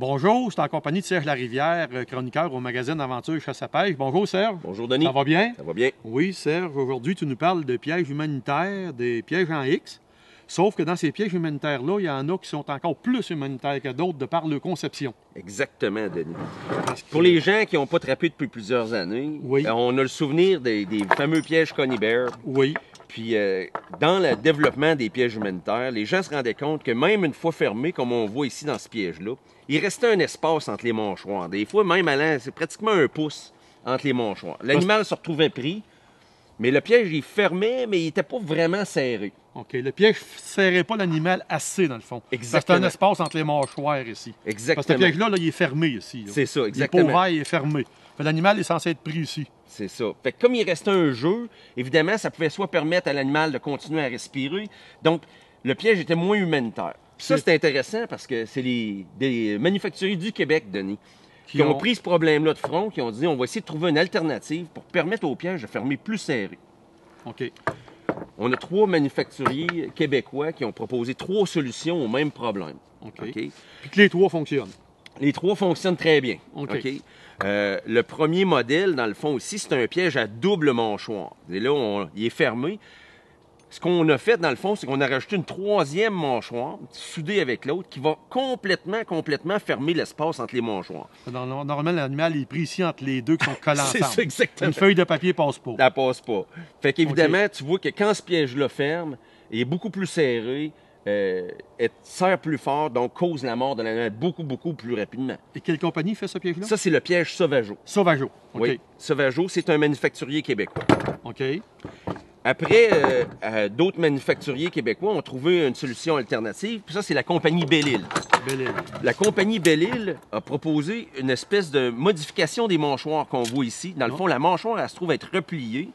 Bonjour, je suis en compagnie de Serge Larivière, chroniqueur au magazine Aventure Chasse à pêche. Bonjour Serge. Bonjour Denis. Ça va bien? Ça va bien. Oui Serge, aujourd'hui tu nous parles de pièges humanitaires, des pièges en X. Sauf que dans ces pièges humanitaires-là, il y en a qui sont encore plus humanitaires que d'autres de par leur conception. Exactement, Denis. Pour les gens qui n'ont pas trappé depuis plusieurs années, oui. On a le souvenir des fameux pièges Conybeare. Oui. Puis, dans le développement des pièges humanitaires, les gens se rendaient compte que même une fois fermés, comme on voit ici dans ce piège-là, il restait un espace entre les mâchoires. Des fois, même allant, c'est pratiquement un pouce entre les mâchoires. L'animal se retrouvait pris, mais le piège, il fermait, mais il n'était pas vraiment serré. OK. Le piège ne serrait pas l'animal assez, dans le fond. Exactement. C'est un espace entre les mâchoires ici. Exactement. Parce que ce piège-là, il est fermé ici. C'est ça, exactement. Il est pas ouvert, il est fermé. L'animal est censé être pris ici. C'est ça. Fait que comme il restait un jeu, évidemment, ça pouvait soit permettre à l'animal de continuer à respirer. Donc, le piège était moins humanitaire. Puis ça, c'est intéressant parce que c'est des manufacturiers du Québec, Denis, qui ont pris ce problème-là de front, qui ont dit on va essayer de trouver une alternative pour permettre au piège de fermer plus serré. OK. On a 3 manufacturiers québécois qui ont proposé 3 solutions au même problème. OK. Okay? Puis que les 3 fonctionnent. Les 3 fonctionnent très bien. OK. Okay? Le premier modèle, dans le fond aussi, c'est un piège à double mâchoire. Et là, il est fermé. Ce qu'on a fait, dans le fond, c'est qu'on a rajouté une 3e mâchoire, soudée avec l'autre, qui va complètement fermer l'espace entre les mâchoires. Normalement, l'animal est pris ici entre les deux qui sont collés ensemble. C'est ça, exactement. Une feuille de papier passe pas. Elle passe pas. Fait qu'évidemment, tu vois que quand ce piège-là ferme, il est beaucoup plus serré, serre plus fort, donc cause la mort de l'animal beaucoup plus rapidement. Et quelle compagnie fait ce piège-là? Ça, c'est le piège Sauvageau. Sauvageau. OK. Oui, Sauvageau, c'est un manufacturier québécois. OK. Après, d'autres manufacturiers québécois ont trouvé une solution alternative, puis ça, c'est la compagnie Belle-Île. Belle-Île. La compagnie Belle-Île a proposé une espèce de modification des mâchoires qu'on voit ici. Dans le fond, la mâchoire, elle se trouve être repliée,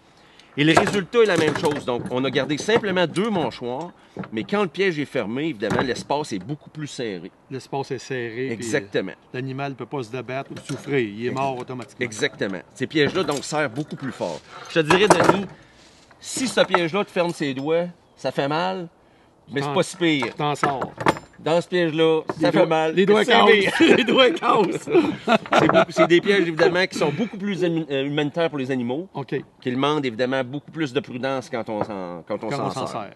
et le résultat est la même chose. Donc, on a gardé simplement 2 mâchoires, mais quand le piège est fermé, évidemment, l'espace est beaucoup plus serré. L'espace est serré. Exactement. L'animal ne peut pas se débattre ou souffrir. Il est mort automatiquement. Exactement. Ces pièges-là, donc, serrent beaucoup plus fort. Je te dirais, Denis, si ce piège-là te ferme ses doigts, ça fait mal, mais c'est pas si pire. T'en sors. Dans ce piège-là, ça fait mal. Les doigts cassent. Les doigts cassent. C'est des pièges, évidemment, qui sont beaucoup plus humanitaires pour les animaux. OK. Qui demandent, évidemment, beaucoup plus de prudence quand on s'en sert.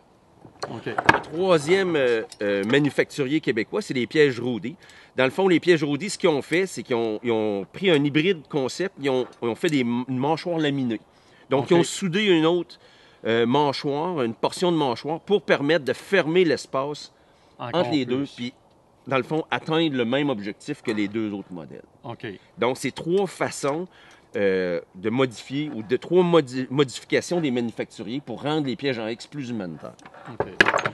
OK. Le 3e manufacturier québécois, c'est les pièges Rody. Dans le fond, les pièges Rody, ce qu'ils ont fait, c'est qu'ils ont pris un hybride concept, ils ont fait une mâchoire laminée. Donc, ils ont soudé une autre mâchoire, une portion de mâchoire, pour permettre de fermer l'espace entre les deux, puis, dans le fond, atteindre le même objectif que les 2 autres modèles. OK. Donc, c'est 3 façons de modifier, ou de 3 modifications des manufacturiers pour rendre les pièges en X plus humanitaires. OK.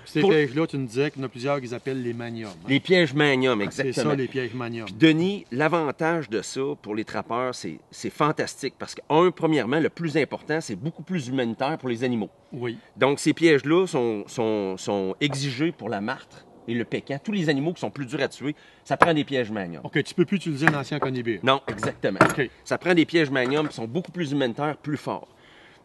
Ces pièges-là, tu nous disais qu'il y en a plusieurs qu'ils appellent les Manium. Hein? Les pièges Manium, exactement. C'est ça, les pièges Manium. Puis, Denis, l'avantage de ça pour les trappeurs, c'est fantastique parce que, premièrement, le plus important, c'est beaucoup plus humanitaire pour les animaux. Oui. Donc, ces pièges-là sont exigés pour la martre et le pécan. Tous les animaux qui sont plus durs à tuer, ça prend des pièges Manium. OK, tu peux plus utiliser un ancien Conybeare. Non, exactement. OK. Ça prend des pièges Manium qui sont beaucoup plus humanitaires, plus forts.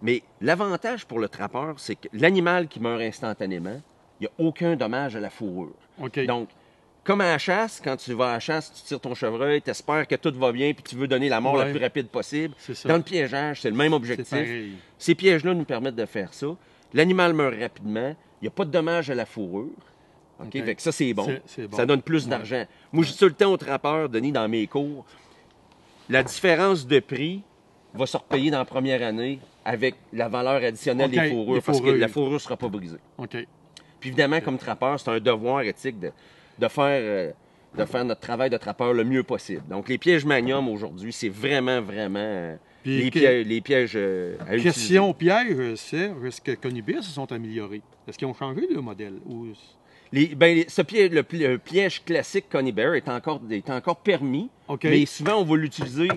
Mais l'avantage pour le trappeur, c'est que l'animal qui meurt instantanément, il n'y a aucun dommage à la fourrure. OK. Donc, comme à la chasse, quand tu vas à la chasse, tu tires ton chevreuil, tu espères que tout va bien, puis tu veux donner la mort la plus rapide possible. Dans le piégeage, c'est le même objectif. Ces pièges-là nous permettent de faire ça. L'animal meurt rapidement, il n'y a pas de dommage à la fourrure. OK? Fait que ça, c'est bon. Bon. Ça donne plus d'argent. Moi, je dis tout le temps aux trappeurs, Denis, dans mes cours, la différence de prix va se repayer dans la première année avec la valeur additionnelle des fourrures, parce que la fourrure ne sera pas brisée. OK. Puis évidemment, comme trappeur, c'est un devoir éthique de faire notre travail de trappeur le mieux possible. Donc, les pièges Manium, aujourd'hui, c'est vraiment les pièges à utiliser. Question piège, Serge, est-ce que Conybeare se sont améliorés? Est-ce qu'ils ont changé le modèle? Ou... Le piège classique Conybeare est encore permis, mais souvent, on va l'utiliser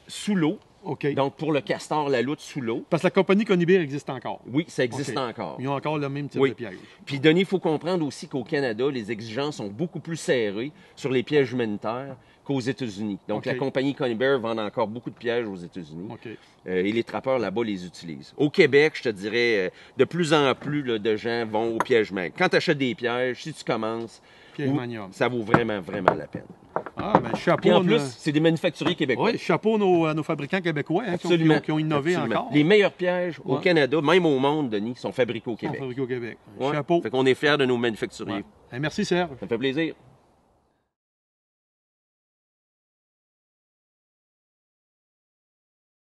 sous l'eau. OK. Donc, pour le castor, la loutre sous l'eau. Parce que la compagnie Conybeare existe encore. Oui, ça existe encore. Ils ont encore le même type de piège. Puis, Denis, il faut comprendre aussi qu'au Canada, les exigences sont beaucoup plus serrées sur les pièges humanitaires qu'aux États-Unis. Donc, la compagnie Conybeare vend encore beaucoup de pièges aux États-Unis. Et les trappeurs là-bas les utilisent. Au Québec, je te dirais, de plus en plus de gens vont aux pièges Manium. Quand tu achètes des pièges, si tu commences, ça vaut vraiment la peine. Ah, ben, chapeau. Puis en plus, c'est des manufacturiers québécois. Oui, chapeau à nos fabricants québécois hein, Absolument. qui ont innové Absolument. encore. Les meilleurs pièges au Ouais. Canada, même au monde, Denis, sont fabriqués au Ils sont Québec. fabriqués au Québec. Ouais. Chapeau. Fait qu'on est fiers de nos manufacturiers. Ouais. Merci, Serge. Ça me fait plaisir.